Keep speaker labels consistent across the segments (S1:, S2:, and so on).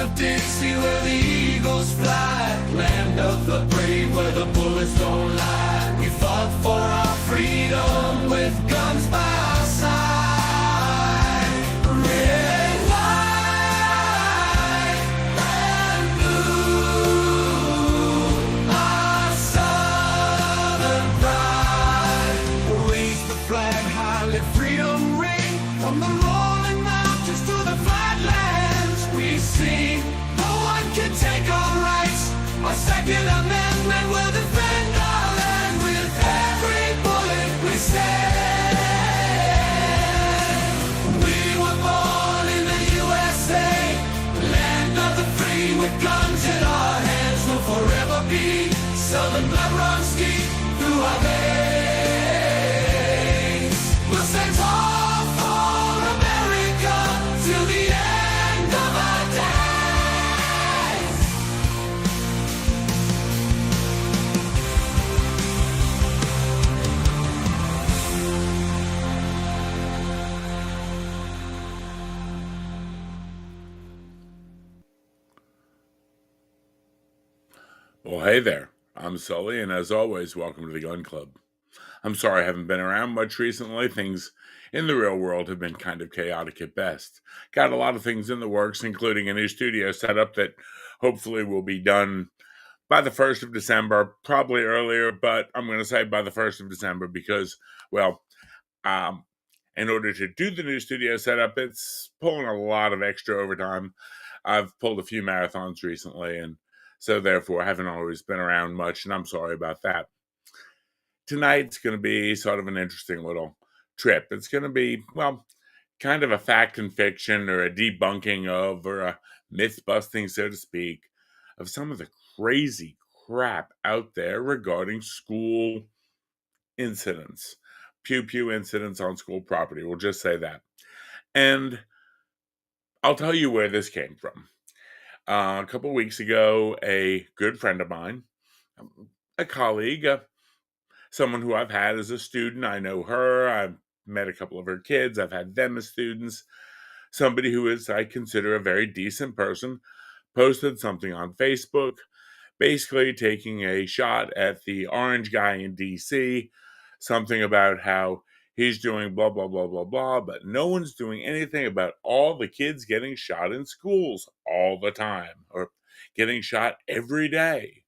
S1: of Dixie where the eagles fly, land of the brave where the bullets don't lie. We fought for our freedom with guns by our side. Red, white, and blue, our southern pride. Raise the flag high, let freedom ring from the rolling mountains to the flatlands. We sing, no one can take our rights. Our Second Amendment will defend our land with every bullet we send. We were born in the USA, land of the free with guns in our hands. Will forever be Southern blood runs deep through our veins. We'll stand tall for America till the end of our days.
S2: Well, hey there. I'm Sully, and as always, welcome to the Gun Club. I'm sorry I haven't been around much recently. Things in the real world have been kind of chaotic at best. Got a lot of things in the works, including a new studio setup that hopefully will be done by the 1st of December, probably earlier, but I'm going to say by the 1st of December because, well, in order to do the new studio setup, it's pulling a lot of extra overtime. I've pulled a few marathons recently, and so therefore I haven't always been around much, and I'm sorry about that. Tonight's going to be sort of an interesting little trip. It's going to be, well, kind of a fact and fiction or a debunking of, or a myth busting, so to speak, of some of the crazy crap out there regarding school incidents, pew incidents on school property. We'll just say that. And I'll tell you where this came from. A couple of weeks ago, a good friend of mine, a colleague, someone who I've had as a student, I know her, I've met a couple of her kids, I've had them as students, somebody who is, I consider, a very decent person, posted something on Facebook, basically taking a shot at the orange guy in DC, something about how he's doing blah, blah, blah, blah, blah, but no one's doing anything about all the kids getting shot in schools all the time, or getting shot every day.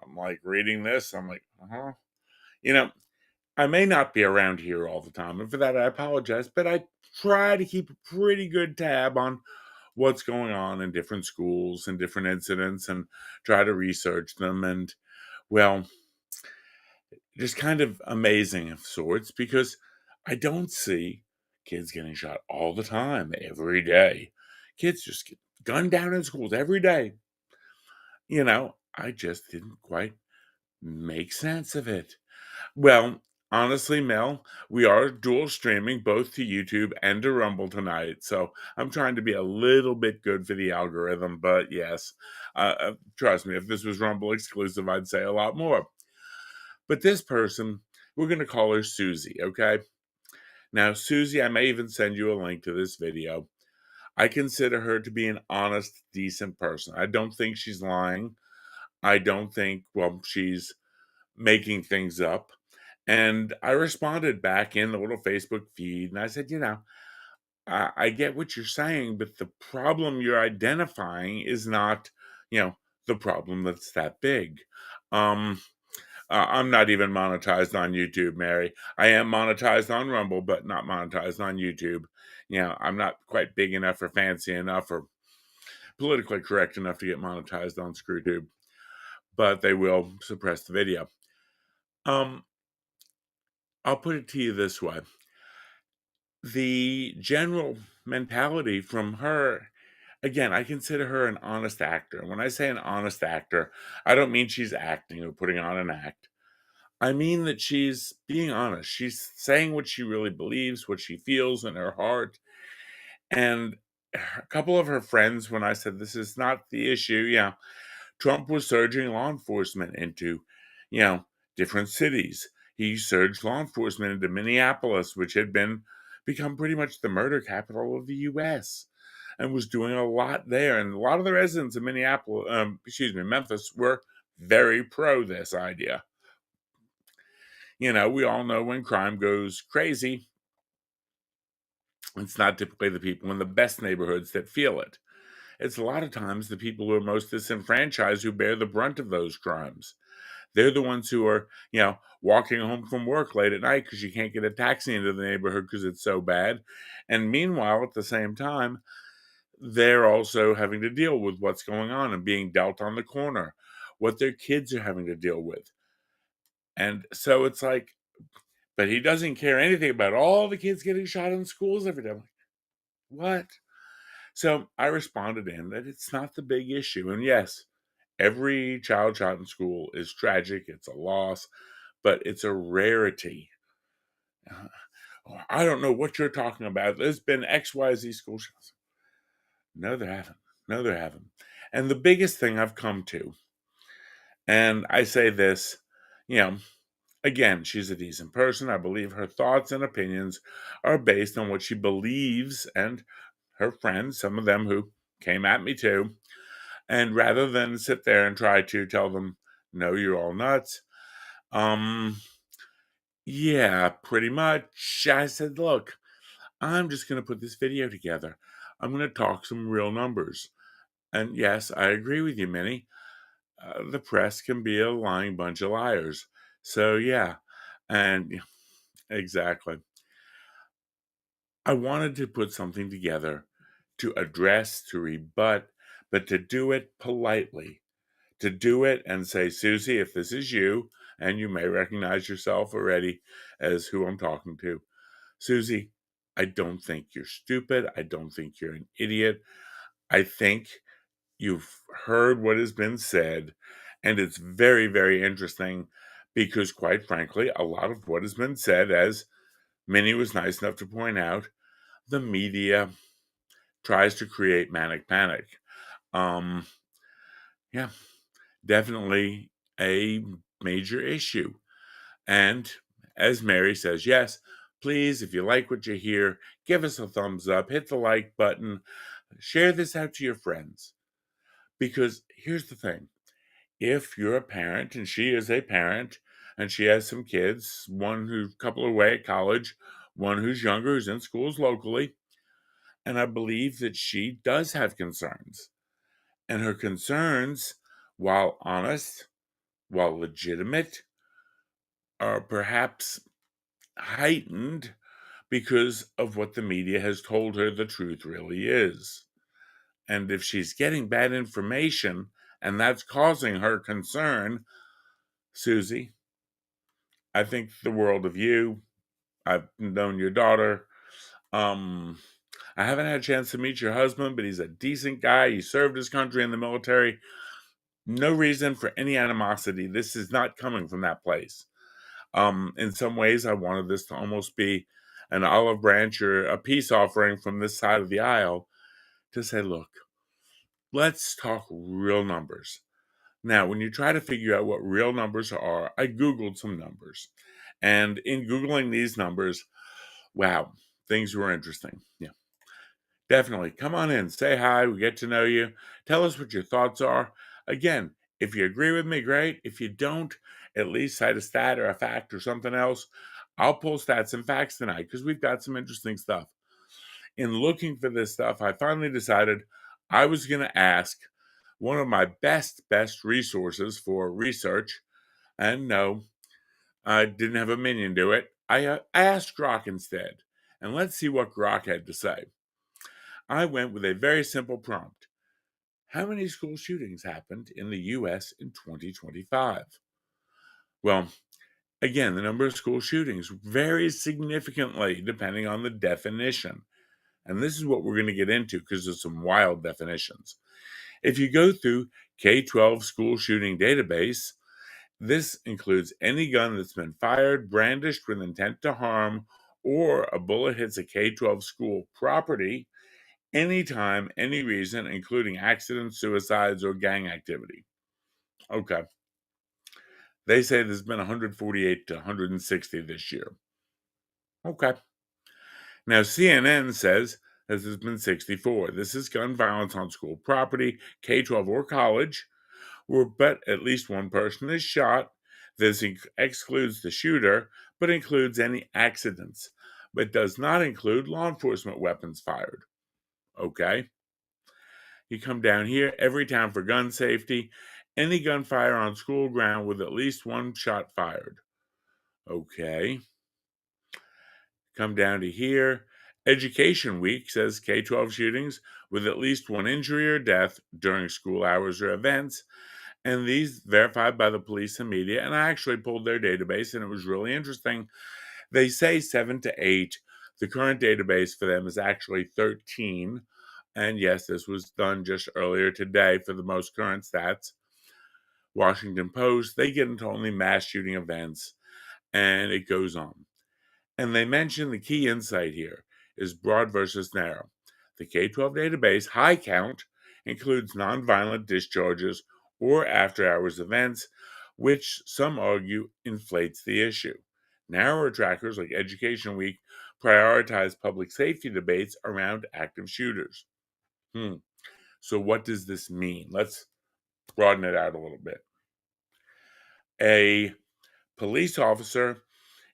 S2: I'm like reading this, I'm like, You know, I may not be around here all the time, and for that I apologize, but I try to keep a pretty good tab on what's going on in different schools and different incidents and try to research them. And, well, just kind of amazing of sorts because I don't see kids getting shot all the time, every day. Kids just get gunned down in schools every day. I just didn't quite make sense of it. Well, honestly, Mel, we are dual streaming both to YouTube and to Rumble tonight, so I'm trying to be a little bit good for the algorithm, but yes, trust me, if this was Rumble exclusive, I'd say a lot more. But this person, we're going to call her Susie, okay? Now, Susie, I may even send you a link to this video. I consider her to be an honest, decent person. I don't think she's lying. I don't think, she's making things up. And I responded back in the little Facebook feed, and I said, I get what you're saying, but the problem you're identifying is not, the problem that's that big. I'm not even monetized on YouTube, Mary. I am monetized on Rumble, but not monetized on YouTube. I'm not quite big enough or fancy enough or politically correct enough to get monetized on ScrewTube, but they will suppress the video. I'll put it to you this way. The general mentality from her, again, I consider her an honest actor. When I say an honest actor, I don't mean she's acting or putting on an act. I mean that she's being honest. She's saying what she really believes, what she feels in her heart. And a couple of her friends, when I said this is not the issue, Trump was surging law enforcement into, different cities. He surged law enforcement into Minneapolis, which had become pretty much the murder capital of the U.S. and was doing a lot there. And a lot of the residents of Memphis were very pro this idea. We all know when crime goes crazy, it's not typically the people in the best neighborhoods that feel it. It's a lot of times the people who are most disenfranchised who bear the brunt of those crimes. They're the ones who are, walking home from work late at night because you can't get a taxi into the neighborhood because it's so bad. And meanwhile, at the same time, they're also having to deal with what's going on and being dealt on the corner, what their kids are having to deal with. And so it's like, but he doesn't care anything about all the kids getting shot in schools every day. I'm like, what? So I responded in that it's not the big issue. And yes, every child shot in school is tragic. It's a loss, but it's a rarity. I don't know what you're talking about. There's been XYZ school shots. No, there haven't. No, there haven't. And the biggest thing I've come to, and I say this, again, she's a decent person. I believe her thoughts and opinions are based on what she believes, and her friends, some of them who came at me too. And rather than sit there and try to tell them, no, you're all nuts, yeah, pretty much. I said, look, I'm just going to put this video together. I'm going to talk some real numbers. And yes, I agree with you, Minnie. The press can be a lying bunch of liars. So, yeah. And exactly. I wanted to put something together to address, to rebut, but to do it politely. To do it and say, Susie, if this is you, and you may recognize yourself already as who I'm talking to, Susie, I don't think you're stupid. I don't think you're an idiot. I think you've heard what has been said, and it's very, very interesting because, quite frankly, a lot of what has been said, as Minnie was nice enough to point out, the media tries to create manic panic. Yeah, definitely a major issue. And as Mary says, yes, please, if you like what you hear, give us a thumbs up, hit the like button, share this out to your friends. Because here's the thing. If you're a parent, and she is a parent, and she has some kids, one who's a couple away at college, one who's younger, who's in schools locally, and I believe that she does have concerns. And her concerns, while honest, while legitimate, are perhaps heightened because of what the media has told her the truth really is. And if she's getting bad information and that's causing her concern, Susie, I think the world of you. I've known your daughter. I haven't had a chance to meet your husband, but he's a decent guy. He served his country in the military. No reason for any animosity. This is not coming from that place. In some ways, I wanted this to almost be an olive branch or a peace offering from this side of the aisle to say, look, let's talk real numbers. Now, when you try to figure out what real numbers are, I Googled some numbers. And in Googling these numbers, wow, things were interesting. Yeah, definitely. Come on in, say hi, we get to know you. Tell us what your thoughts are. Again, if you agree with me, great. If you don't, at least cite a stat or a fact or something else. I'll pull stats and facts tonight because we've got some interesting stuff. In looking for this stuff, I finally decided I was going to ask one of my best resources for research. And no, I didn't have a minion do it. I asked Grok instead. And let's see what Grok had to say. I went with a very simple prompt. How many school shootings happened in the U.S. in 2025? Well, again, the number of school shootings varies significantly depending on the definition. And this is what we're going to get into because there's some wild definitions. If you go through K-12 school shooting database, this includes any gun that's been fired, brandished with intent to harm, or a bullet hits a K-12 school property anytime, any reason, including accidents, suicides, or gang activity. Okay. They say there's been 148 to 160 this year. Okay. Now, CNN says has been 64. This is gun violence on school property, K-12 or college, where but at least one person is shot. This excludes the shooter, but includes any accidents, but does not include law enforcement weapons fired. Okay? You come down here, every town for gun safety, any gunfire on school ground with at least one shot fired. Okay. Come down to here. Education Week says K-12 shootings with at least one injury or death during school hours or events. And these verified by the police and media. And I actually pulled their database and it was really interesting. They say 7 to 8. The current database for them is actually 13. And yes, this was done just earlier today for the most current stats. Washington Post, they get into only mass shooting events, and it goes on. And they mention the key insight here is broad versus narrow. The K-12 database, high count, includes nonviolent discharges or after-hours events, which some argue inflates the issue. Narrower trackers like Education Week prioritize public safety debates around active shooters. So what does this mean? Let's broaden it out a little bit. A police officer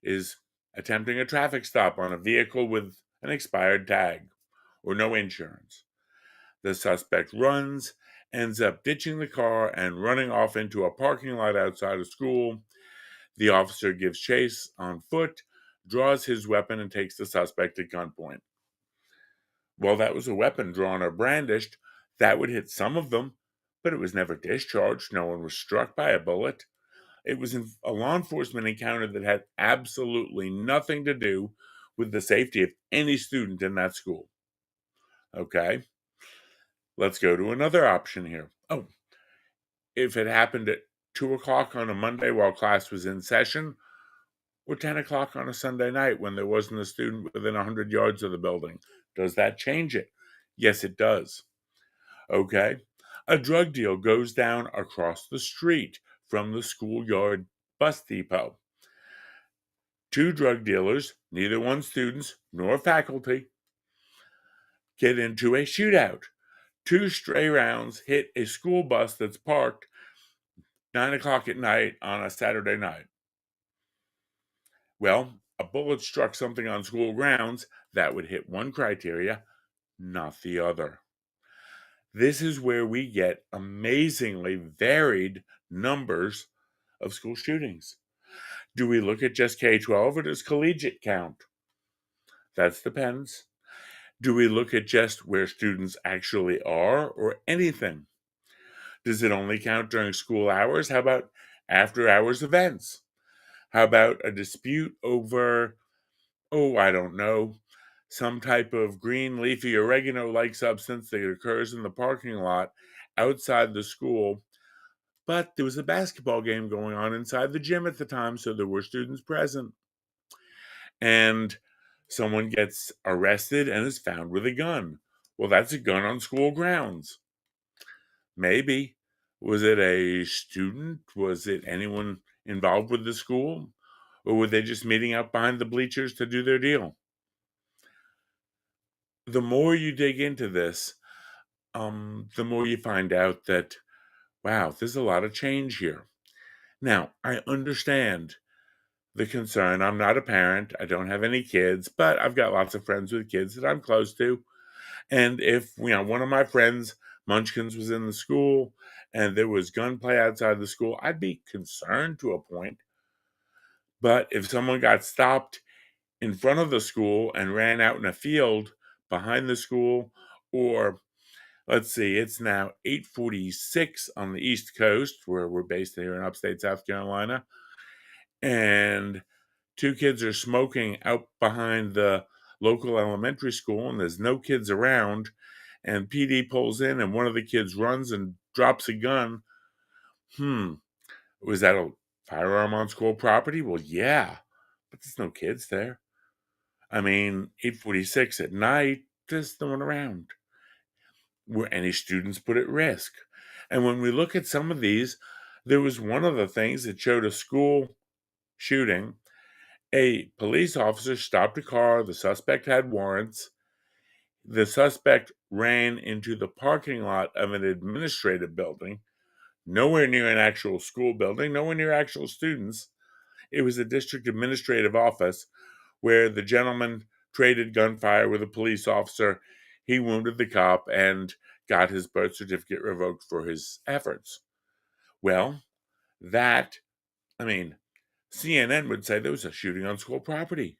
S2: is attempting a traffic stop on a vehicle with an expired tag or no insurance. The suspect runs, ends up ditching the car and running off into a parking lot outside a school. The officer gives chase on foot, draws his weapon, and takes the suspect at gunpoint. Well, that was a weapon drawn or brandished. That would hit some of them, but it was never discharged. No one was struck by a bullet. It was a law enforcement encounter that had absolutely nothing to do with the safety of any student in that school. Okay, let's go to another option here. Oh, if it happened at 2 o'clock on a Monday while class was in session, or 10 o'clock on a Sunday night when there wasn't a student within 100 yards of the building, does that change it? Yes, it does. Okay, a drug deal goes down across the street from the schoolyard bus depot. Two drug dealers, neither one students nor faculty, get into a shootout. Two stray rounds hit a school bus that's parked 9 o'clock at night on a Saturday night. Well, a bullet struck something on school grounds that would hit one criteria, not the other. This is where we get amazingly varied numbers of school shootings. Do we look at just K-12 or does collegiate count? That depends. Do we look at just where students actually are or anything? Does it only count during school hours? How about after hours events? How about a dispute over, I don't know, some type of green leafy oregano-like substance that occurs in the parking lot outside the school, but there was a basketball game going on inside the gym at the time, so there were students present. And someone gets arrested and is found with a gun. Well, that's a gun on school grounds. Maybe. Was it a student? Was it anyone involved with the school? Or were they just meeting out behind the bleachers to do their deal? The more you dig into this, the more you find out that, wow, there's a lot of change here. Now, I understand the concern. I'm not a parent. I don't have any kids, but I've got lots of friends with kids that I'm close to. And if, one of my friends, Munchkins, was in the school and there was gunplay outside the school, I'd be concerned to a point. But if someone got stopped in front of the school and ran out in a field behind the school, or let's see, it's now 8:46 on the East Coast, where we're based here in upstate South Carolina, and two kids are smoking out behind the local elementary school, and there's no kids around, and PD pulls in, and one of the kids runs and drops a gun. Was that a firearm on school property? Well, yeah, but there's no kids there. I mean, 8:46 at night, there's no one around. Were any students put at risk? And when we look at some of these, there was one of the things that showed a school shooting. A police officer stopped a car. The suspect had warrants. The suspect ran into the parking lot of an administrative building, nowhere near an actual school building, nowhere near actual students. It was a district administrative office where the gentleman traded gunfire with a police officer. He wounded the cop and got his birth certificate revoked for his efforts. Well, that, I mean, CNN would say there was a shooting on school property.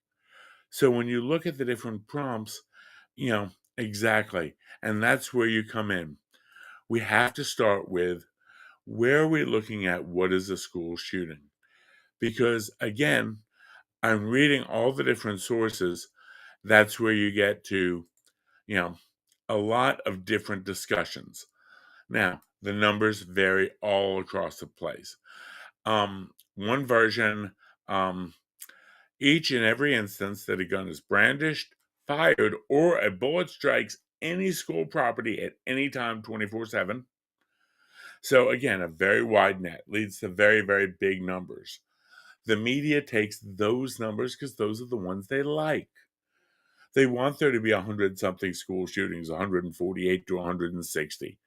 S2: So when you look at the different prompts, exactly. And that's where you come in. We have to start with, where are we looking at what is a school shooting? Because again, I'm reading all the different sources. That's where you get to, a lot of different discussions. Now, the numbers vary all across the place. One version, each and every instance that a gun is brandished, fired, or a bullet strikes any school property at any time 24/7. So, again, a very wide net leads to very, very big numbers. The media takes those numbers because those are the ones they like. They want there to be 100 something school shootings, 148 to 160.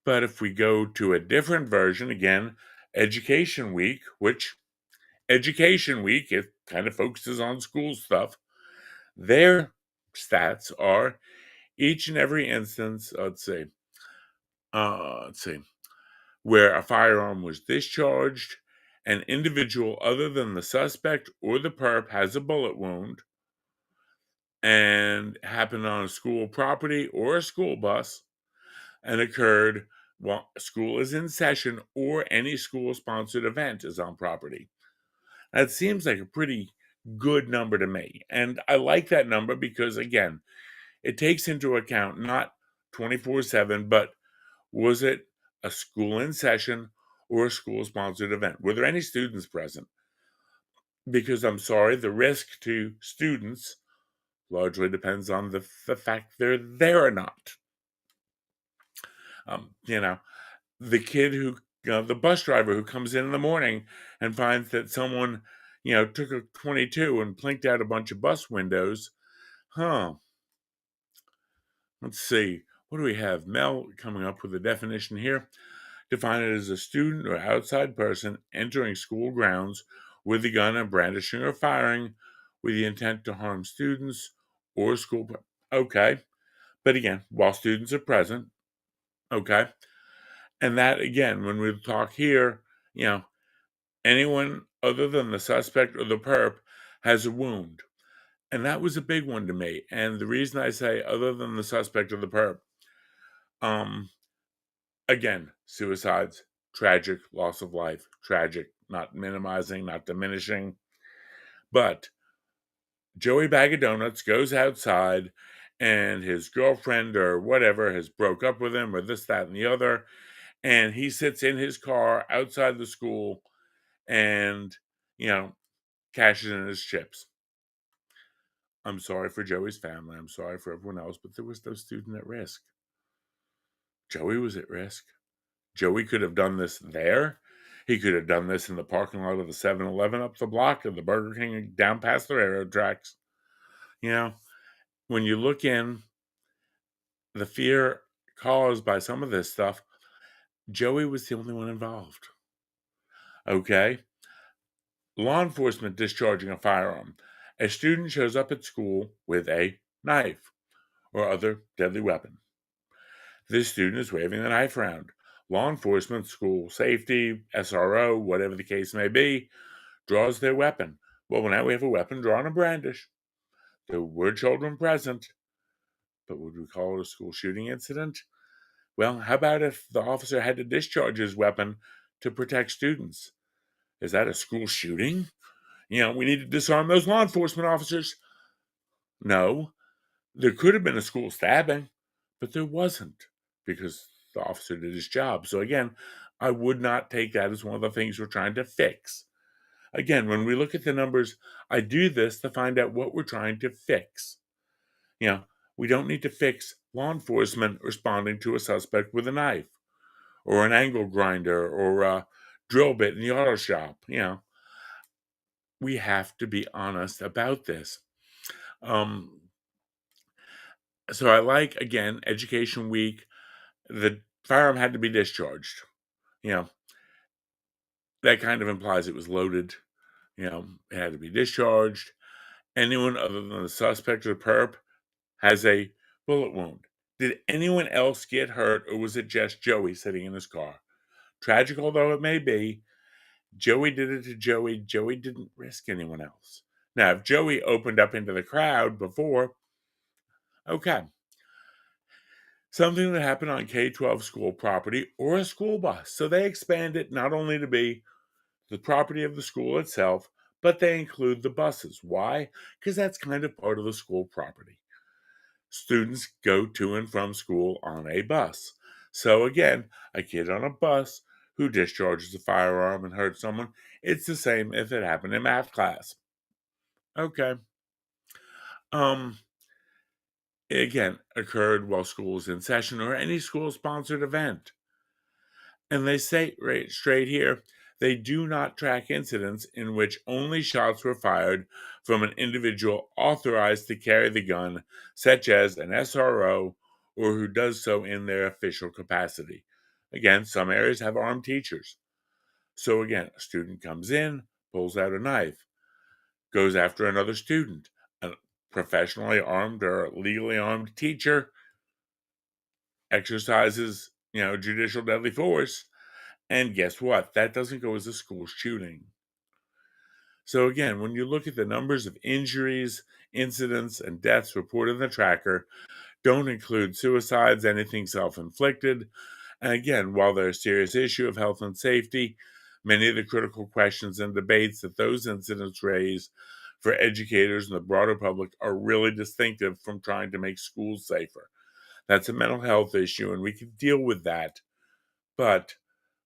S2: But if we go to a different version, again, Education Week, which Education Week, it kind of focuses on school stuff. Their stats are each and every instance, let's see, where a firearm was discharged, an individual other than the suspect or the perp has a bullet wound, and happened on a school property or a school bus, and occurred while school is in session or any school sponsored event is on property. That seems like a pretty good number to me. And I like that number because, again, it takes into account not 24/7, but was it a school in session or a school sponsored event? Were there any students present? Because I'm sorry, the risk to students largely depends on the fact they're there or not. Um, you know, the kid who, the bus driver who comes in the morning and finds that someone, took a 22 and plinked out a bunch of bus windows. Huh. Let's see. What do we have? Mel coming up with a definition here. Define it as a student or outside person entering school grounds with a gun and brandishing or firing with the intent to harm students or school. Okay. But again, while students are present. Okay. And that, again, when we talk here, anyone other than the suspect or the perp has a wound. And that was a big one to me. And the reason I say other than the suspect or the perp, again, suicides, tragic, loss of life, tragic, not minimizing, not diminishing. But Joey Bag of Donuts goes outside and his girlfriend or whatever has broke up with him or this, that, and the other. And he sits in his car outside the school and, cashes in his chips. I'm sorry for Joey's family. I'm sorry for everyone else, but there was no student at risk. Joey was at risk. Joey could have done this there. He could have done this in the parking lot of the 7-Eleven up the block or the Burger King down past the railroad tracks. When you look in the fear caused by some of this stuff, Joey was the only one involved. Okay? Law enforcement discharging a firearm. A student shows up at school with a knife or other deadly weapon. This student is waving the knife around. Law enforcement, school safety, SRO, whatever the case may be, draws their weapon. Well, now we have a weapon drawn and brandished. There were children present, but would we call it a school shooting incident? Well, how about if the officer had to discharge his weapon to protect students? Is that a school shooting? We need to disarm those law enforcement officers. No, there could have been a school stabbing, but there wasn't because the officer did his job. So again, I would not take that as one of the things we're trying to fix. Again, when we look at the numbers, I do this to find out what we're trying to fix. We don't need to fix law enforcement responding to a suspect with a knife or an angle grinder or a drill bit in the auto shop. We have to be honest about this. So I like, again, Education Week. The firearm had to be discharged. You know, that kind of implies it was loaded. It had to be discharged. Anyone other than the suspect or the perp has a bullet wound. Did anyone else get hurt, or was it just Joey sitting in his car? Tragic although it may be, Joey did it to Joey. Joey didn't risk anyone else. Now, if Joey opened up into the crowd before, okay. Something that happened on K-12 school property or a school bus. So they expand it not only to be the property of the school itself, but they include the buses. Why? Because that's kind of part of the school property. Students go to and from school on a bus. So again, a kid on a bus who discharges a firearm and hurts someone, it's the same if it happened in math class. Okay. Again, occurred while school was in session or any school sponsored event. And they say right straight here, they do not track incidents in which only shots were fired from an individual authorized to carry the gun, such as an SRO, or who does so in their official capacity. Again, some areas have armed teachers. So again, a student comes in, pulls out a knife, goes after another student. A professionally armed or legally armed teacher exercises, judicial deadly force. And guess what? That doesn't go as a school shooting. So, again, when you look at the numbers of injuries, incidents, and deaths reported in the tracker, don't include suicides, anything self inflicted. And again, while they're a serious issue of health and safety, many of the critical questions and debates that those incidents raise for educators and the broader public are really distinctive from trying to make schools safer. That's a mental health issue, and we can deal with that. But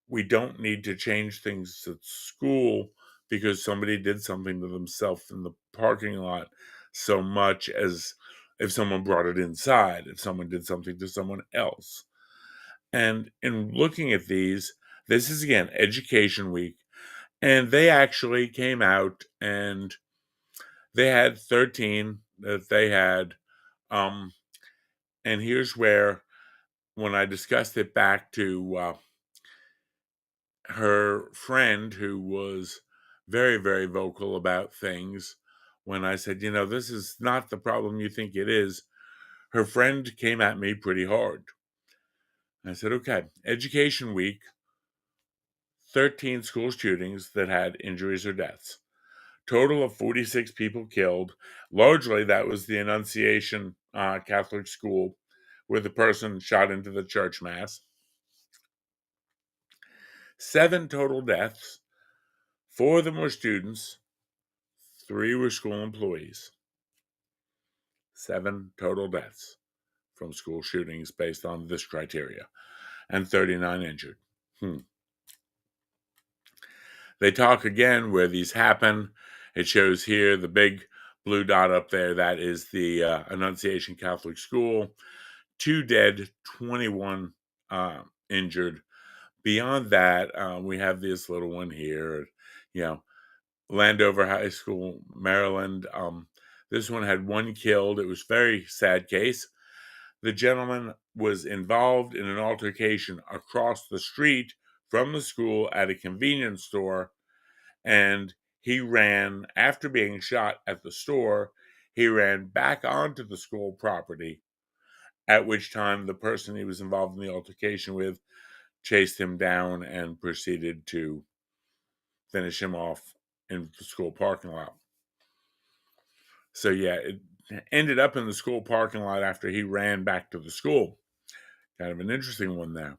S2: we don't need to change things at school because somebody did something to themselves in the parking lot so much as if someone brought it inside, if someone did something to someone else. And in looking at these, this is again Education Week, and they actually came out and they had 13 that they had. And here's where, when I discussed it back to her friend who was very, very vocal about things, when I said, this is not the problem you think it is, her friend came at me pretty hard. I said, okay, Education Week, 13 school shootings that had injuries or deaths. Total of 46 people killed. Largely, that was the Annunciation Catholic school where the person shot into the church mass. 7 total deaths. 4 of them were students. 3 were school employees. 7 total deaths from school shootings based on this criteria, and 39 injured. They talk again where these happen. It shows here the big blue dot up there. That is the Annunciation Catholic School. 2 dead, 21 injured. Beyond that, we have this little one here, Landover High School, Maryland. This one had 1 killed. It was a very sad case. The gentleman was involved in an altercation across the street from the school at a convenience store, and he ran, after being shot at the store, he ran back onto the school property, at which time the person he was involved in the altercation with chased him down and proceeded to finish him off in the school parking lot. So yeah, it ended up in the school parking lot after he ran back to the school. Kind of an interesting one there.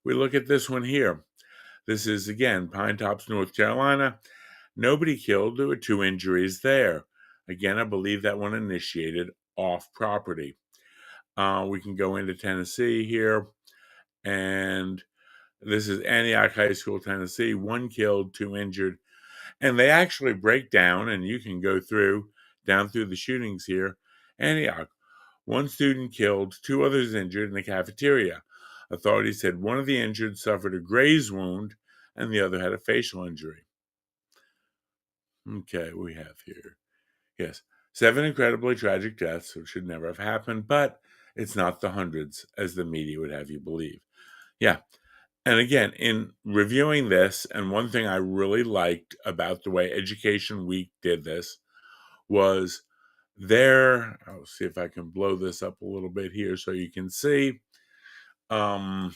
S2: We look at this one here. This is, again, Pine Tops, North Carolina. Nobody killed. There were 2 injuries there. Again, I believe that one initiated off property. We can go into Tennessee here. And this is Antioch High School, Tennessee. 1 killed, 2 injured. And they actually break down, and you can go down through the shootings here. Antioch, 1 student killed, 2 others injured in the cafeteria. Authorities said one of the injured suffered a graze wound and the other had a facial injury. Okay, we have here. Yes. 7 incredibly tragic deaths, which should never have happened, but it's not the hundreds as the media would have you believe. Yeah. And again, in reviewing this, and one thing I really liked about the way Education Week did this was I'll see if I can blow this up a little bit here so you can see. Um,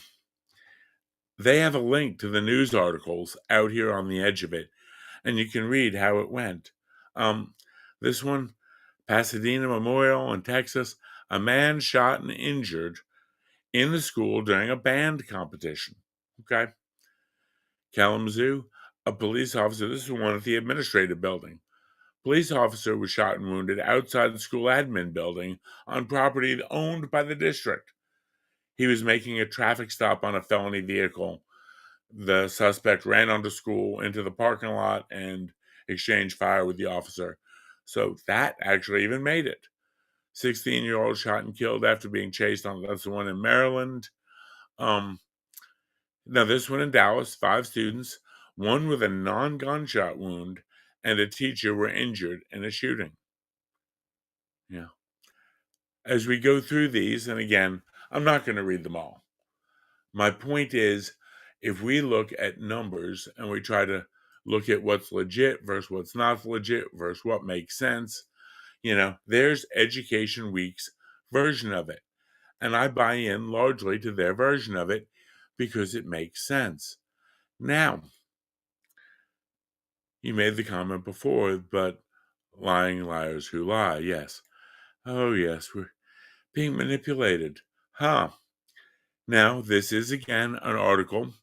S2: they have a link to the news articles out here on the edge of it, and you can read how it went. This one, Pasadena Memorial in Texas, a man shot and injured in the school during a band competition. Okay. Kalamazoo, a police officer, this is one at the administrative building. Police officer was shot and wounded outside the school admin building on property owned by the district. He was making a traffic stop on a felony vehicle. The suspect ran onto school into the parking lot and exchanged fire with the officer. So that actually even made it. 16-year-old shot and killed after being chased on. That's the one in Maryland. Now, this one in Dallas, 5 students, one with a non-gunshot wound, and a teacher were injured in a shooting. Yeah. As we go through these, and again, I'm not going to read them all. My point is, if we look at numbers and we try to look at what's legit versus what's not legit versus what makes sense, there's Education Week's version of it. And I buy in largely to their version of it because it makes sense. Now, you made the comment before, but lying liars who lie, yes. Oh, yes, we're being manipulated. Huh. Now, this is again an article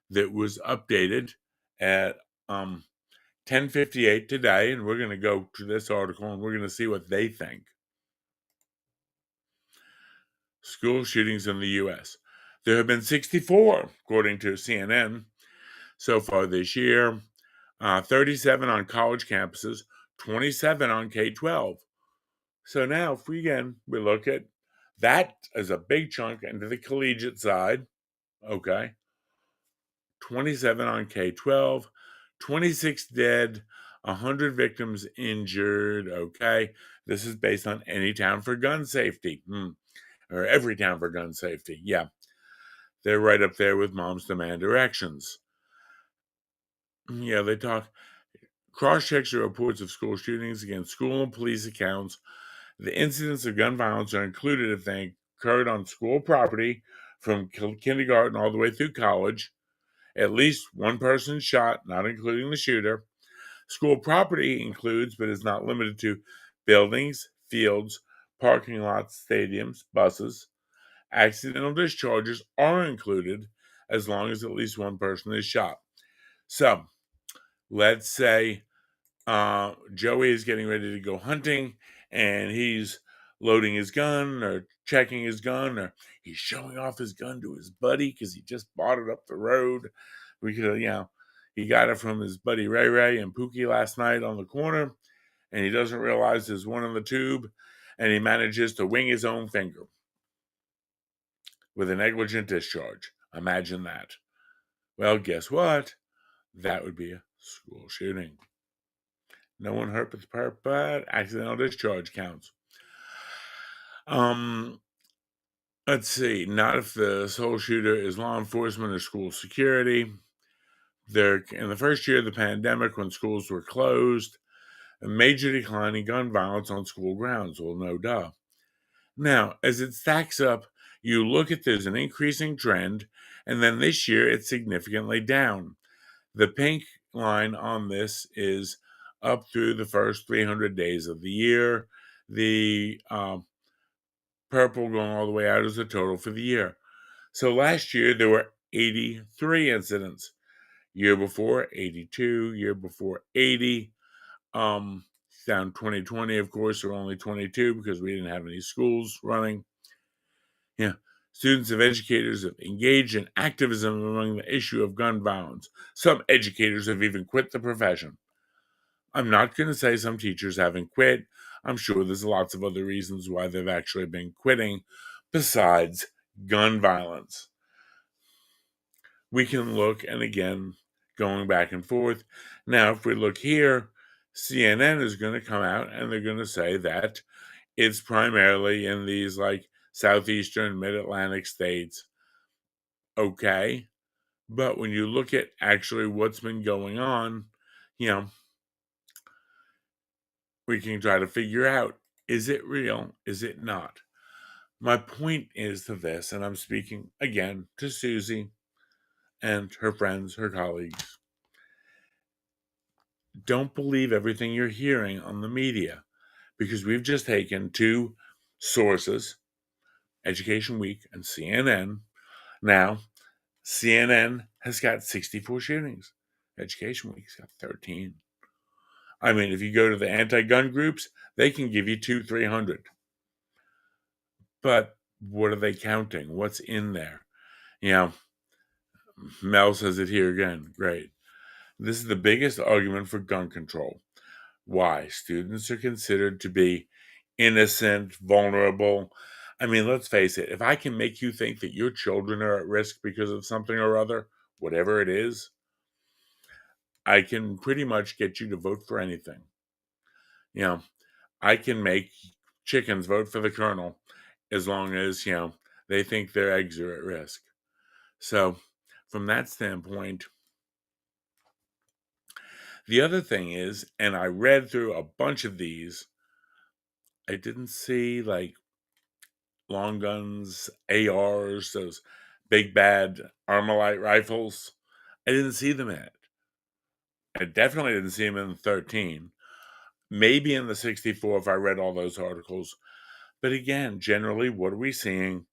S2: that was updated at 10:58 today, and we're going to go to this article and we're going to see what they think. School shootings in the U.S. There have been 64, according to CNN, so far this year. 37 on college campuses, 27 on K-12. So now, if we look at that as a big chunk into the collegiate side, okay, 27 on K-12, 26 dead, 100 victims injured, okay. This is based on any town for gun safety, or every town for gun safety, yeah. They're right up there with Moms Demand Directions. Yeah, they talk, cross-checks the reports of school shootings against school and police accounts. The incidents of gun violence are included if they occurred on school property from kindergarten all the way through college. At least one person shot, not including the shooter. School property includes, but is not limited to, buildings, fields, parking lots, stadiums, buses. Accidental discharges are included as long as at least one person is shot. So, let's say Joey is getting ready to go hunting and he's loading his gun or checking his gun, or he's showing off his gun to his buddy because he just bought it up the road. Because, he got it from his buddy Ray Ray and Pookie last night on the corner, and he doesn't realize there's one in the tube, and he manages to wing his own finger with a negligent discharge. Imagine that. Well, guess what? That would be a school shooting. No one hurt but the perp, but accidental discharge counts. Let's see. Not if the sole shooter is law enforcement or school security. In the first year of the pandemic, when schools were closed, a major decline in gun violence on school grounds. Well, no duh. Now, as it stacks up, you look at there's an increasing trend, and then this year it's significantly down. The pink line on this is up through the first 300 days of the year. The purple going all the way out is the total for the year. So last year there were 83 incidents. Year before, 82. Year before, 80. Down 2020, of course, there were only 22 because we didn't have any schools running. Yeah. Students and educators have engaged in activism among the issue of gun violence. Some educators have even quit the profession. I'm not going to say some teachers haven't quit. I'm sure there's lots of other reasons why they've actually been quitting besides gun violence. We can look, and again, going back and forth. Now, if we look here, CNN is going to come out and they're going to say that it's primarily in these like southeastern mid-Atlantic states. Okay. But when you look at actually what's been going on, you know, we can try to figure out, is it real? Is it not? My point is to this, and I'm speaking again to Susie and her friends, her colleagues. Don't believe everything you're hearing on the media because we've just taken two sources, Education Week and CNN. Now, CNN has got 64 shootings. Education Week's got 13. I mean, if you go to the anti-gun groups, they can give you 300. But what are they counting? What's in there? You know, Mel says it here again. Great. This is the biggest argument for gun control. Why? Students are considered to be innocent, vulnerable. I mean, let's face it, if I can make you think that your children are at risk because of something or other, whatever it is, I can pretty much get you to vote for anything. You know, I can make chickens vote for the colonel as long as, they think their eggs are at risk. So, from that standpoint, the other thing is, and I read through a bunch of these, I didn't see like long guns, ARs, those big bad Armalite rifles. I didn't see them in it. I definitely didn't see them in the 13. Maybe in the 64 if I read all those articles. But again, generally, what are we seeing?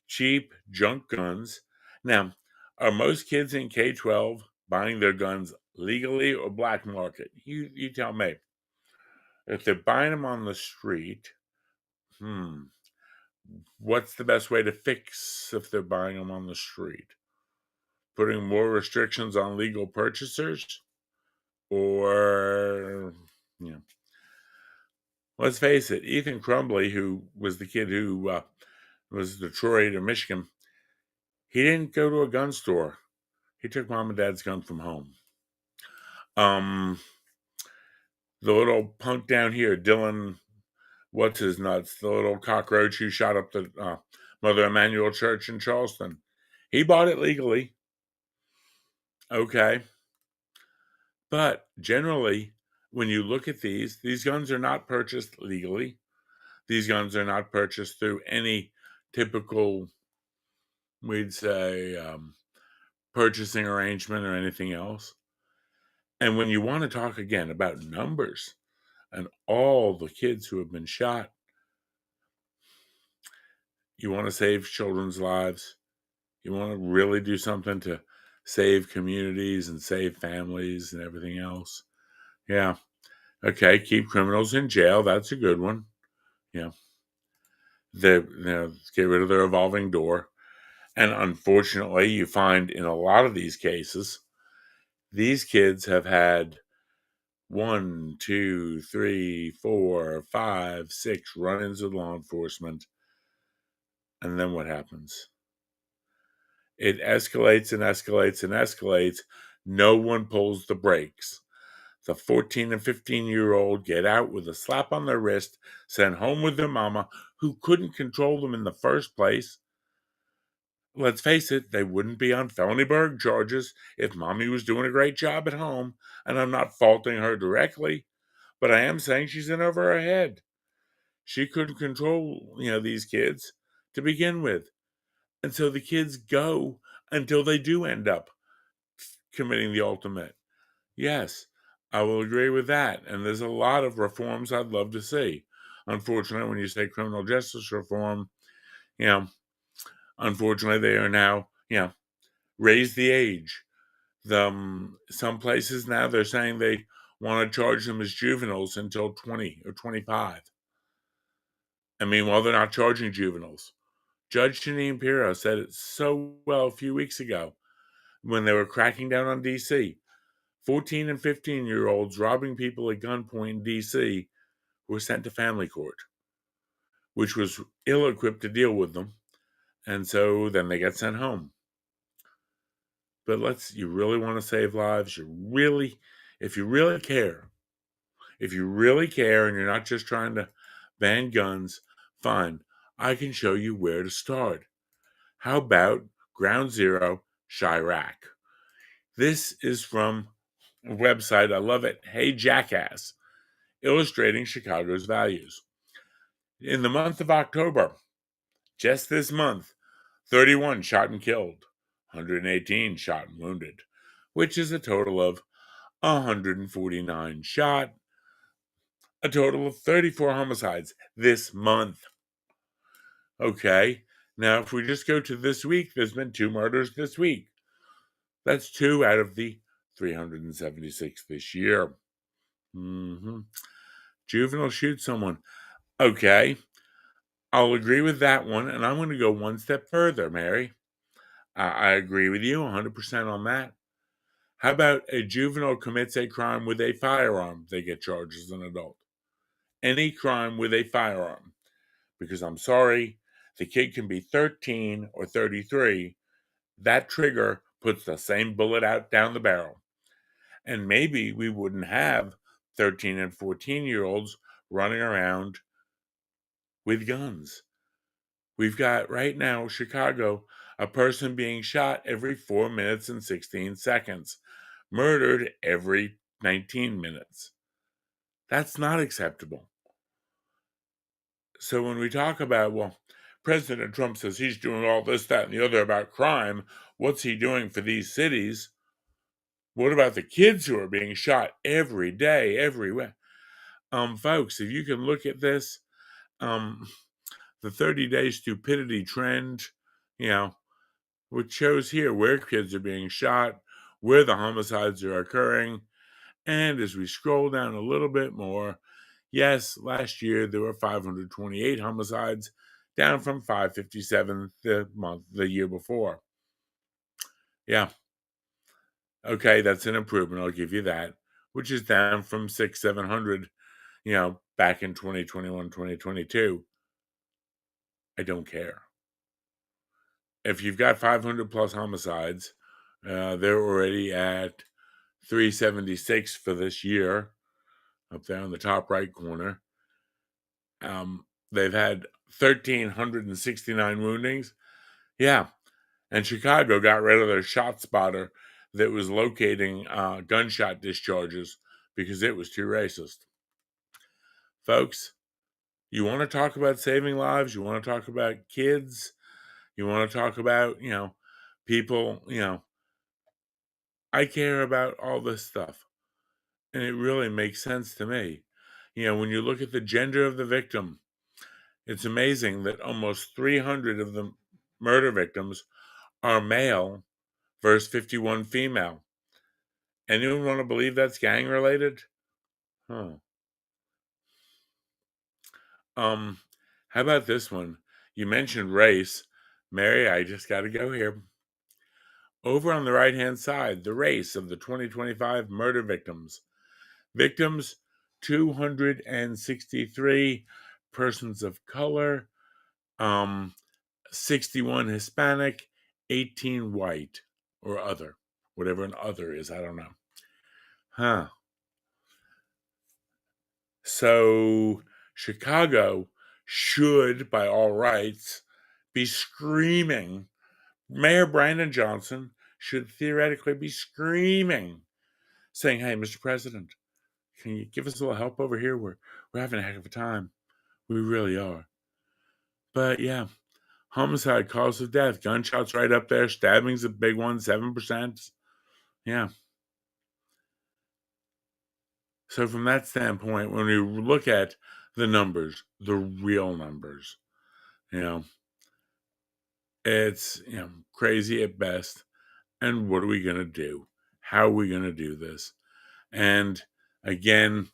S2: Cheap junk guns. Now, are most kids in K-12 buying their guns legally or black market? You tell me. If they're buying them on the street, what's the best way to fix if they're buying them on the street? Putting more restrictions on legal purchasers? Or, you know, let's face it, Ethan Crumbly, who was the kid who was Detroit or Michigan, he didn't go to a gun store. He took mom and dad's gun from home. The little punk down here, Dylan, what's his nuts, the little cockroach who shot up the Mother Emanuel Church in Charleston, he bought it legally. Okay. But generally, when you look at these guns are not purchased legally. These guns are not purchased through any typical, we'd say, purchasing arrangement or anything else. And when you want to talk again about numbers and all the kids who have been shot, you want to save children's lives. You want to really do something to save communities and save families and everything else. Yeah. Okay. Keep criminals in jail. That's a good one. Yeah. Get rid of the revolving door. And unfortunately, you find in a lot of these cases, these kids have had 1, 2, 3, 4, 5, 6 run-ins with law enforcement. And then what happens? It escalates and escalates and escalates. No one pulls the brakes. The 14 and 15-year-old get out with a slap on their wrist, sent home with their mama, who couldn't control them in the first place. Let's face it, they wouldn't be on felony burg charges if mommy was doing a great job at home, and I'm not faulting her directly, but I am saying she's in over her head. She couldn't control, these kids to begin with. And so the kids go until they do end up committing the ultimate. Yes, I will agree with that. And there's a lot of reforms I'd love to see. Unfortunately, when you say criminal justice reform, unfortunately, they are now, raise the age. Some places now they're saying they want to charge them as juveniles until 20 or 25. I mean, while they're not charging juveniles. Judge Janine Pirro said it so well a few weeks ago when they were cracking down on DC. 14 and 15-year-olds robbing people at gunpoint in DC were sent to family court, which was ill-equipped to deal with them. And so then they got sent home. But you really want to save lives, if you really care, If you really care and you're not just trying to ban guns, fine. I can show you where to start. How about Ground Zero, Chirac? This is from a website, I love it, Hey Jackass, illustrating Chicago's values. In the month of October, just this month, 31 shot and killed, 118 shot and wounded, which is a total of 149 shot, a total of 34 homicides this month. Okay, now if we just go to this week, there's been 2 murders this week. That's 2 out of the 376 this year. Juvenile shoots someone. Okay, I'll agree with that one, and I'm going to go one step further, Mary. I agree with you 100% on that. How about a juvenile commits a crime with a firearm? They get charged as an adult. Any crime with a firearm. Because I'm sorry, the kid can be 13 or 33. That trigger puts the same bullet out down the barrel. And maybe we wouldn't have 13 and 14-year-olds running around with guns. We've got right now, Chicago, a person being shot every 4 minutes and 16 seconds, murdered every 19 minutes. That's not acceptable. So when we talk about, well, President Trump says he's doing all this, that, and the other about crime, what's he doing for these cities? What about the kids who are being shot every day, everywhere? Folks, if you can look at this, the 30-day stupidity trend, which shows here where kids are being shot, where the homicides are occurring. And as we scroll down a little bit more, yes, last year there were 528 homicides, down from 557 the year before. Yeah. Okay, that's an improvement, I'll give you that, which is down from 700, back in 2021, 2022. I don't care. If you've got 500 plus homicides, they're already at 376 for this year, up there in the top right corner. They've had 1,369 woundings. Yeah, and Chicago got rid of their shot spotter that was locating gunshot discharges because it was too racist. Folks, you want to talk about saving lives? You want to talk about kids? You want to talk about, people, I care about all this stuff. And it really makes sense to me. When you look at the gender of the victim, it's amazing that almost 300 of the murder victims are male versus 51 female. Anyone want to believe that's gang related? Huh. How about this one? You mentioned race. Mary, I just got to go here. Over on the right-hand side, the race of the 2025 murder victims. Victims, 263 persons of color, 61 Hispanic, 18 white or other, whatever an other is, I don't know. So Chicago should, by all rights, be screaming. Mayor Brandon Johnson should theoretically be screaming, saying, "Hey, Mr. President, can you give us a little help over here? We're having a heck of a time. We really are." But yeah, homicide, cause of death, gunshots right up there. Stabbing's a big one, 7%. Yeah. So from that standpoint, when we look at the numbers, the real numbers, it's crazy at best. And what are we going to do? How are we going to do this? And again,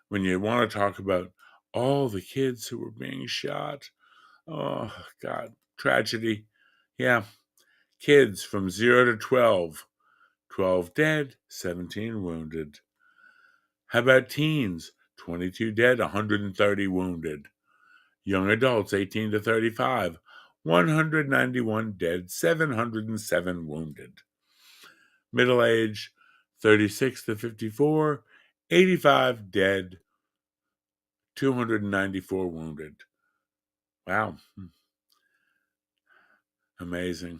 S2: when you want to talk about all the kids who were being shot, oh God, tragedy. Yeah, kids from 0 to 12, 12 dead, 17 wounded. How about teens? 22 dead, 130 wounded. Young adults, 18 to 35, 191 dead, 707 wounded. Middle age, 36 to 54, 85 dead, 294 wounded. Wow. Amazing.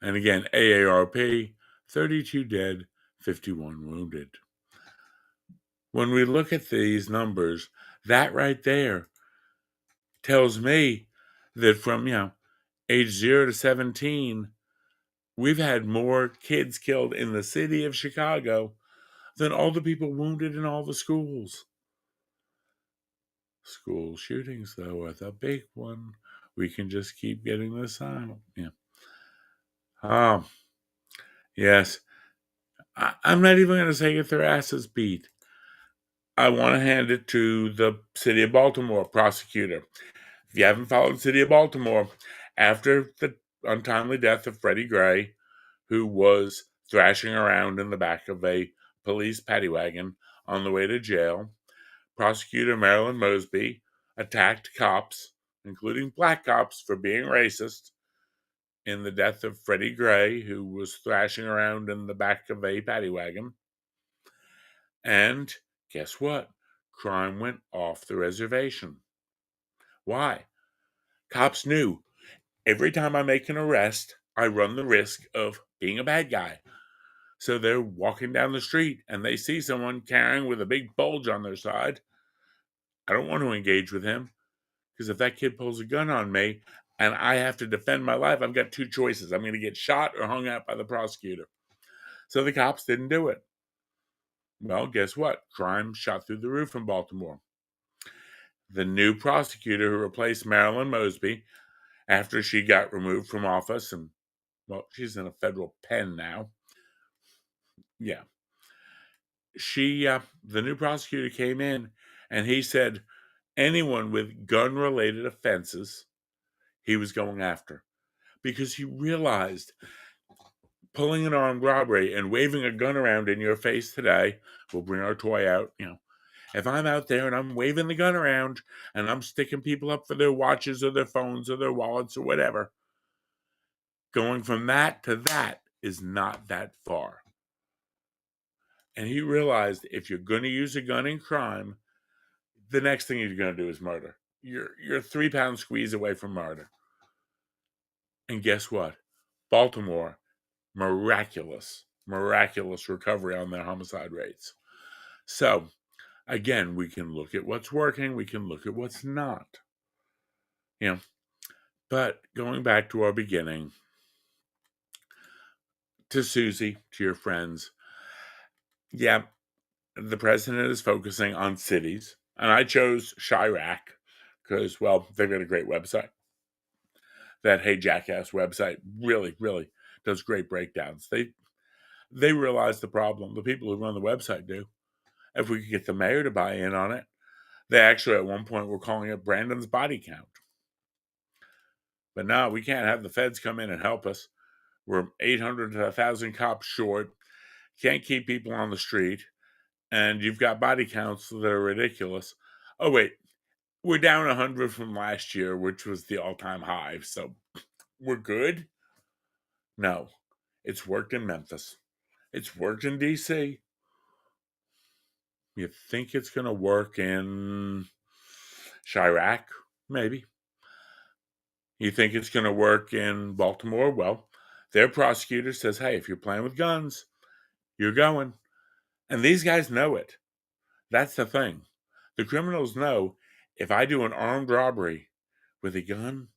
S2: And again, AARP, 32 dead, 51 wounded. When we look at these numbers, that right there tells me that from, age 0 to 17, we've had more kids killed in the city of Chicago than all the people wounded in all the schools. School shootings, though, are the big one. We can just keep getting this out. Yeah. Yes. I'm not even going to say get their asses beat. I want to hand it to the city of Baltimore prosecutor. If you haven't followed the city of Baltimore, after the untimely death of Freddie Gray, who was thrashing around in the back of a police paddy wagon on the way to jail, prosecutor Marilyn Mosby attacked cops, including black cops, for being racist in the death of Freddie Gray, who was thrashing around in the back of a paddy wagon. And guess what? Crime went off the reservation. Why? Cops knew every time I make an arrest, I run the risk of being a bad guy. So they're walking down the street and they see someone carrying with a big bulge on their side. I don't want to engage with him because if that kid pulls a gun on me and I have to defend my life, I've got two choices. I'm going to get shot or hung out by the prosecutor. So the cops didn't do it. Well, guess what? Crime shot through the roof in Baltimore. The new prosecutor who replaced Marilyn Mosby after she got removed from office, and well, she's in a federal pen now. Yeah. The new prosecutor came in and he said anyone with gun related offenses he was going after because he realized pulling an armed robbery and waving a gun around in your face today, we'll bring our toy out, if I'm out there and I'm waving the gun around and I'm sticking people up for their watches or their phones or their wallets or whatever, going from that to that is not that far. And he realized if you're going to use a gun in crime, the next thing you're going to do is murder. You're 3 pound squeeze away from murder. And guess what? Baltimore, miraculous recovery on their homicide rates. So, again, we can look at what's working, we can look at what's not. But going back to our beginning, to Susie, to your friends, yeah, the president is focusing on cities. And I chose Chirac because, well, they've got a great website. That Hey Jackass website really, really does great breakdowns. They realize the problem. The people who run the website do. If we could get the mayor to buy in on it, they actually at one point were calling it Brandon's body count. But no, we can't have the feds come in and help us. We're 800 to 1,000 cops short. Can't keep people on the street. And you've got body counts that are ridiculous. Oh, wait. We're down 100 from last year, which was the all-time high. So we're good? No. It's worked in Memphis. It's worked in D.C. You think it's going to work in Chirac? Maybe. You think it's going to work in Baltimore? Well, their prosecutor says, hey, if you're playing with guns, you're going. And these guys know it. That's the thing. The criminals know if I do an armed robbery with a gun,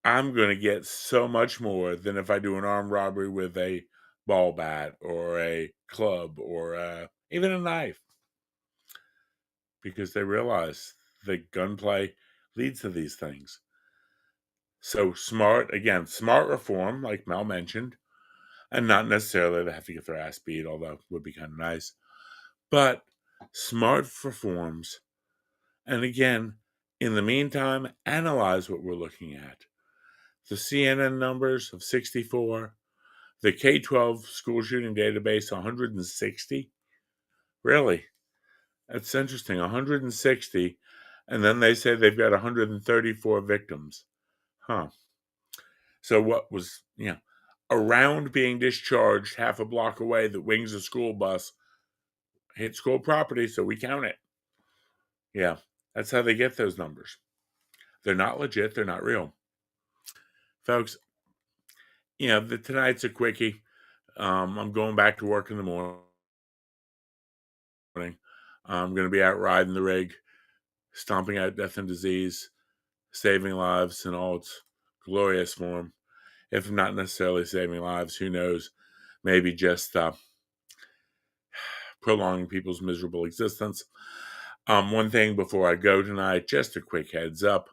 S2: I'm going to get so much more than if I do an armed robbery with a ball bat or a club or even a knife. Because they realize that gunplay leads to these things. So smart reform, like Mel mentioned, and not necessarily they have to get their ass beat, although it would be kind of nice. But smart reforms. And again, in the meantime, analyze what we're looking at. The CNN numbers of 64, the K-12 school shooting database, 160. Really? That's interesting. 160. And then they say they've got 134 victims. Huh. So what was, around being discharged half a block away that wings a school bus hit school property, so we count it. Yeah, that's how they get those numbers. They're not legit. They're not real. Folks, tonight's a quickie. I'm going back to work in the morning. I'm going to be out riding the rig, stomping out death and disease, saving lives in all its glorious form. If not necessarily saving lives, who knows? Maybe just prolonging people's miserable existence. One thing before I go tonight, just a quick heads up.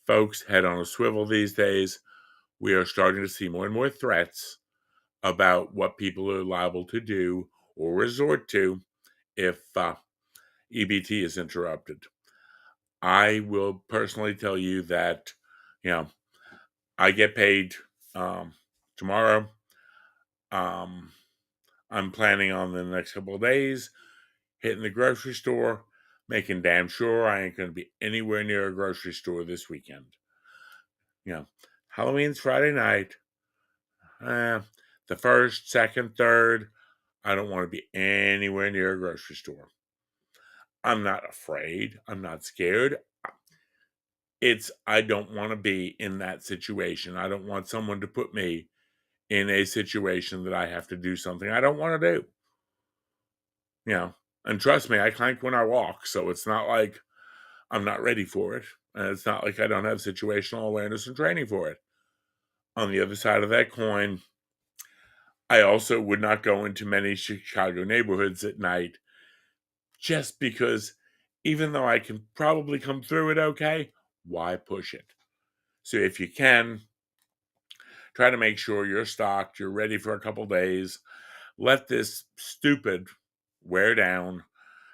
S2: Folks, head on a swivel these days. We are starting to see more and more threats about what people are liable to do or resort to if EBT is interrupted. I will personally tell you that, you know, I get paid tomorrow. I'm planning on the next couple of days hitting the grocery store, making damn sure I ain't going to be anywhere near a grocery store this weekend. Halloween's Friday night. The first, second, third, I don't want to be anywhere near a grocery store. I'm not afraid. I'm not scared. I don't want to be in that situation. I don't want someone to put me in a situation that I have to do something I don't want to do. And trust me, I clank when I walk, so it's not like I'm not ready for it. And it's not like I don't have situational awareness and training for it. On the other side of that coin, I also would not go into many Chicago neighborhoods at night just because even though I can probably come through it okay, why push it? So if you can, try to make sure you're stocked, you're ready for a couple days. Let this stupid wear down.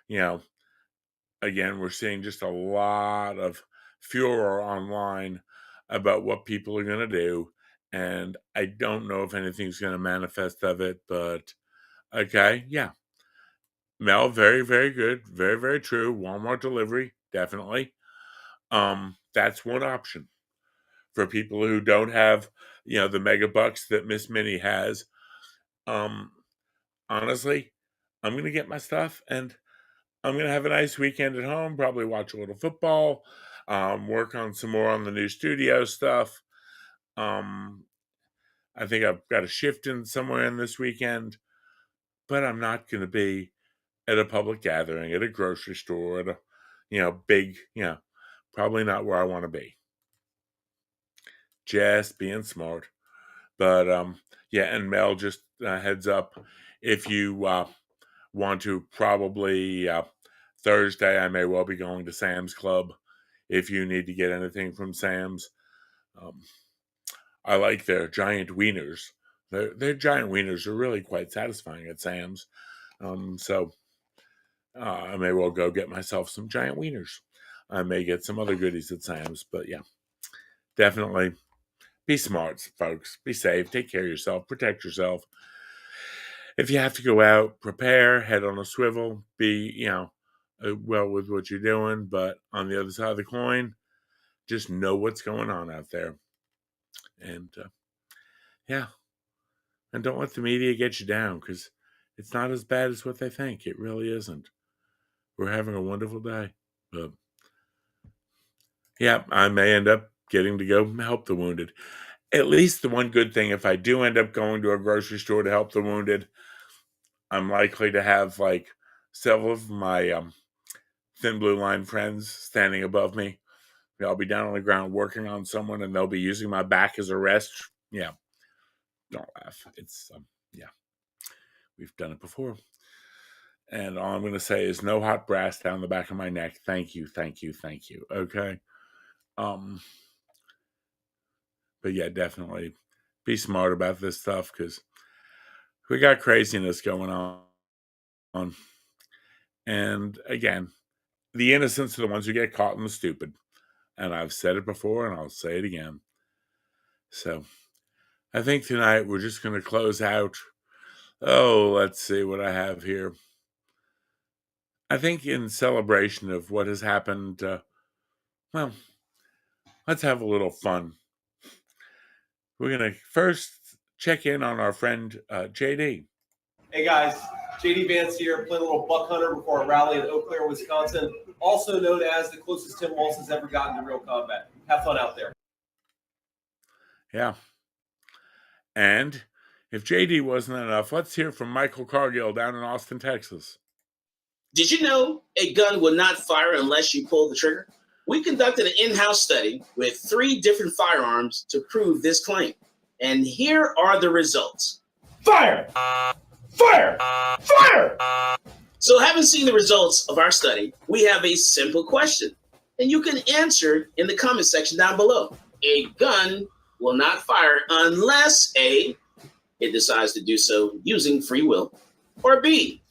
S2: Again, we're seeing just a lot of furor online about what people are going to do. And I don't know if anything's going to manifest of it, but okay, yeah. Mel, very, very good. Very, very true. Walmart delivery, definitely. That's one option for people who don't have, the mega bucks that Miss Minnie has. Honestly, I'm going to get my stuff and I'm going to have a nice weekend at home, probably watch a little football, work on some more on the new studio stuff. I think I've got a shift in somewhere in this weekend, but I'm not going to be at a public gathering, at a grocery store, at a, big, probably not where I want to be. Just being smart. But yeah, and Mel, just heads up, if you want to, probably Thursday, I may well be going to Sam's Club if you need to get anything from Sam's. I like their giant wieners. Their giant wieners are really quite satisfying at Sam's. So I may well go get myself some giant wieners. I may get some other goodies at Sam's, but yeah, definitely be smart, folks. Be safe. Take care of yourself. Protect yourself. If you have to go out, prepare, head on a swivel, be, well with what you're doing. But on the other side of the coin, just know what's going on out there. And yeah, and don't let the media get you down because it's not as bad as what they think. It really isn't. We're having a wonderful day. But yeah, I may end up getting to go help the wounded. At least the one good thing, if I do end up going to a grocery store to help the wounded, I'm likely to have like several of my thin blue line friends standing above me. I'll be down on the ground working on someone and they'll be using my back as a rest. Yeah. Don't laugh. It's, yeah, we've done it before. And all I'm going to say is no hot brass down the back of my neck. Thank you. Thank you. Thank you. Okay. But yeah, definitely be smart about this stuff because we got craziness going on. And again, the innocents are the ones who get caught in the stupid. And I've said it before and I'll say it again. So I think tonight we're just going to close out. Oh, let's see what I have here. I think in celebration of what has happened, well, let's have a little fun. We're going to first check in on our friend JD.
S3: Hey guys, JD Vance here, playing a little buck hunter before a rally in Eau Claire, Wisconsin, also known as the closest Tim Walz has ever gotten to real combat. Have fun out there.
S2: Yeah. And if JD wasn't enough, let's hear from Michael Cargill down in Austin, Texas.
S4: Did you know a gun will not fire unless you pull the trigger? We conducted an in-house study with 3 different firearms to prove this claim. And here are the results.
S5: Fire! Fire! Fire!
S4: So having seen the results of our study, we have a simple question. And you can answer in the comment section down below. A gun will not fire unless A, it decides to do so using free will, or B,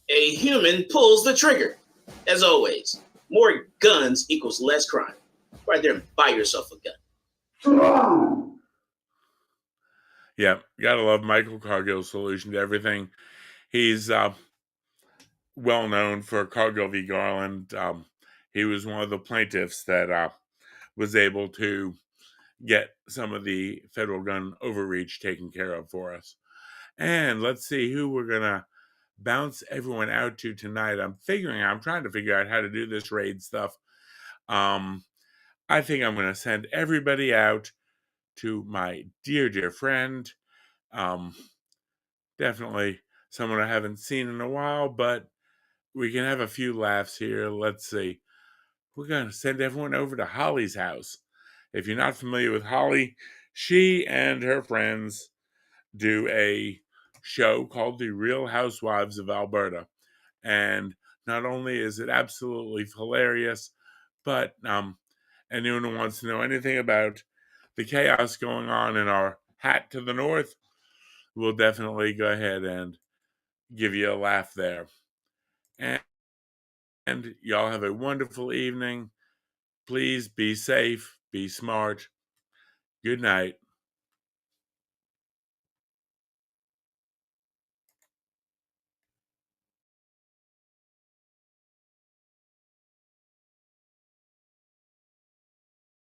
S4: a human pulls the trigger. As always, more guns equals less crime. Right there and buy yourself a gun.
S2: Yeah, gotta love Michael Cargill's solution to everything. He's well known for Cargill v. Garland. He was one of the plaintiffs that was able to get some of the federal gun overreach taken care of for us. And let's see who we're gonna bounce everyone out to tonight. I'm trying to figure out how to do this raid stuff. I think I'm gonna send everybody out to my dear friend. Definitely someone I haven't seen in a while, but we can have a few laughs here. Let's see. We're going to send everyone over to Holly's house. If you're not familiar with Holly, she and her friends do a show called The Real Housewives of Alberta. And not only is it absolutely hilarious, but anyone who wants to know anything about the chaos going on in our hat to the north, we'll definitely go ahead and give you a laugh there. And y'all have a wonderful evening. Please be safe, be smart. Good night.